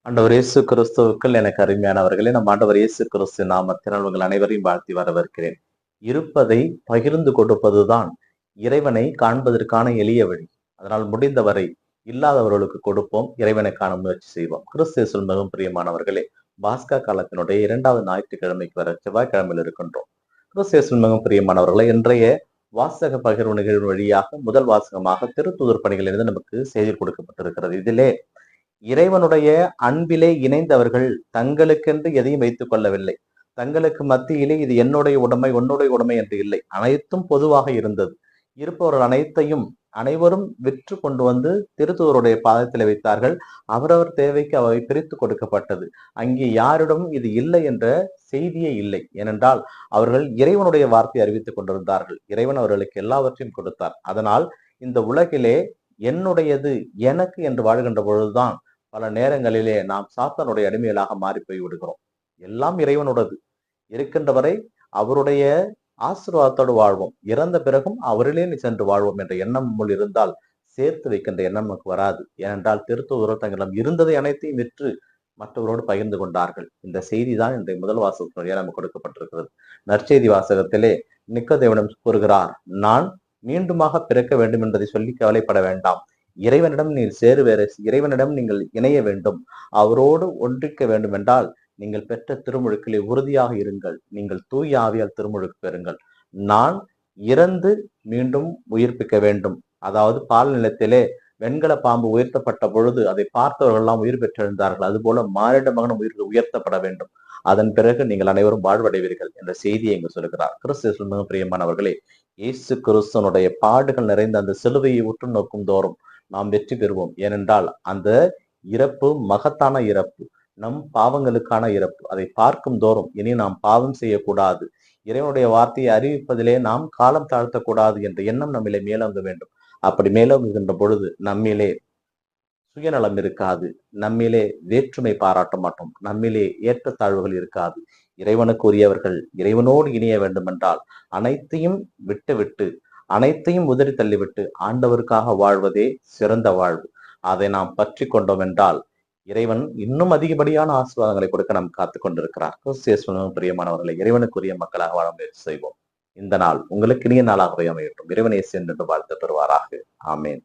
ஆண்டவர் இயேசு கிறிஸ்துவுக்குள் எனக்கு அருமையானவர்களே, நம் ஆண்டவர் இயேசு கிறிஸ்து நாமத்தினால் உங்கள் அனைவரையும் வாழ்த்தி வரவேற்கிறேன். இருப்பதை பகிர்ந்து கொடுப்பதுதான் இறைவனை காண்பதற்கான எளிய வழி. அதனால் முடிந்தவரை இல்லாதவர்களுக்கு கொடுப்போம், இறைவனை காண முயற்சி செய்வோம். கிறிஸ்து இயேசுவில் மிகவும் பிரியமானவர்களே, பாஸ்கா காலத்தினுடைய 2வது ஞாயிற்றுக்கிழமைக்கு வர செவ்வாய்க்கிழமையில் இருக்கின்றோம். கிறிஸ்து இயேசுவில் மிகவும் பிரியமானவர்களே, இன்றைய வாசக பகிர்வு நிகழ்வு வழியாக முதல் வாசகமாக திருத்தூதர் பணிகளிலிருந்து நமக்கு செய்தி கொடுக்கப்பட்டிருக்கிறது. இதிலே இறைவனுடைய அன்பிலே இணைந்தவர்கள் தங்களுக்கென்று எதையும் வைத்துக் கொள்ளவில்லை. தங்களுக்கு மத்தியிலே இது என்னுடைய உடைமை, உன்னுடைய உடைமை என்று இல்லை. அனைத்தும் பொதுவாக இருந்தது. இருப்பவர்கள் அனைவரும் விற்று கொண்டு வந்து திருத்தூதருடைய பாதத்தில் வைத்தார்கள். அவரவர் தேவைக்கு அவை பிரித்து கொடுக்கப்பட்டது. அங்கே யாரிடமும் இது இல்லை என்ற செய்தியே இல்லை. ஏனென்றால் அவர்கள் இறைவனுடைய வார்த்தை அறிவித்துக் கொண்டிருந்தார்கள். இறைவன் அவர்களுக்கு எல்லாவற்றையும் கொடுத்தார். அதனால் இந்த உலகிலே என்னுடையது எனக்கு என்று வாழ்கின்ற பொழுதுதான் பல நேரங்களிலே நாம் சாத்தானுடைய அடிமைகளாக மாறி போய் விடுகிறோம். எல்லாம் இறைவனோடது. இருக்கின்ற வரை அவருடைய ஆசீர்வாதத்தோடு வாழ்வோம். இறந்த பிறகும் அவரிலே சென்று வாழ்வோம் என்ற எண்ணம் நம்முள் இருந்தால் சேர்த்து வைக்கின்ற எண்ணம் நமக்கு வராது. ஏனென்றால் திருத்தூதர் தங்களிடம் இருந்ததை அனைத்தையும் விற்று மற்றவரோடு பகிர்ந்து கொண்டார்கள். இந்த செய்தி தான் இன்றைய முதல் வாசகத்தினுடைய நமக்கு கொடுக்கப்பட்டிருக்கிறது. நற்செய்தி வாசகத்திலே நிக்கோதேவிடம் கூறுகிறார், நான் மீண்டுமாக பிறக்க வேண்டும் என்பதை சொல்லி கவலைப்பட வேண்டாம். இறைவனிடம் நீ இறைவனிடம் நீங்கள் இணைய வேண்டும், அவரோடு ஒன்றிக்க வேண்டும் என்றால் நீங்கள் பெற்ற திருமுழுக்கிலே உறுதியாக இருங்கள். நீங்கள் தூய ஆவியால் திருமுழுக்கு பெறுங்கள். நான் இறந்து மீண்டும் உயிர்ப்பிக்க வேண்டும். அதாவது பால் நிலத்திலே வெண்கல பாம்பு உயர்த்தப்பட்ட பொழுது அதை பார்த்தவர்கள் எல்லாம் உயிர் பெற்றெழுந்தார்கள். அதுபோல மானிட மகனும் உயர்த்தப்பட வேண்டும். அதன் பிறகு நீங்கள் அனைவரும் வாழ்வடைவீர்கள் என்ற செய்தியை இங்கு சொல்கிறார். கிறிஸ்து மிக பிரியமானவர்களே, இயேசு கிறிஸ்துவனுடைய பாடுகள் நிறைந்த அந்த சிலுவையை உற்று நோக்கும் தோறும் நாம் வெற்றி பெறுவோம். ஏனென்றால் அந்த இறப்பு மகத்தான இறப்பு, நம் பாவங்களுக்கான இறப்பு. அதை பார்க்கும் தோறும் இனி நாம் பாவம் செய்யக்கூடாது, இறைவனுடைய வார்த்தையை அறிவிப்பதிலே நாம் காலம் தாழ்த்தக்கூடாது என்ற எண்ணம் நம்மிலே மேலோங்க வேண்டும். அப்படி மேலோங்குகின்ற பொழுது நம்மிலே சுயநலம் இருக்காது, நம்மிலே வேற்றுமை பாராட்ட மாட்டோம், நம்மிலே ஏற்றத்தாழ்வுகள் இருக்காது. இறைவனுக்கு உரியவர்கள் இறைவனோடு இணைய வேண்டும் என்றால் அனைத்தையும் விட்டு அனைத்தையும் உதறி தள்ளிவிட்டு ஆண்டவருக்காக வாழ்வதே சிறந்த வாழ்வு. அதை நாம் பற்றி கொண்டோம் என்றால் இறைவன் இன்னும் அதிகப்படியான ஆசீர்வாதங்களை கொடுக்க நாம் காத்து கொண்டிருக்கிறார். கிறிஸ்து பிரியமானவர்களை இறைவனுக்குரிய மக்களாக வாழ முயற்சி செய்வோம். இந்த நாள் உங்களுக்கு இனிய நாளாகவே அமையட்டும். இறைவனை சென்று வாழ்த்து பெறுவாராக. ஆமேன்.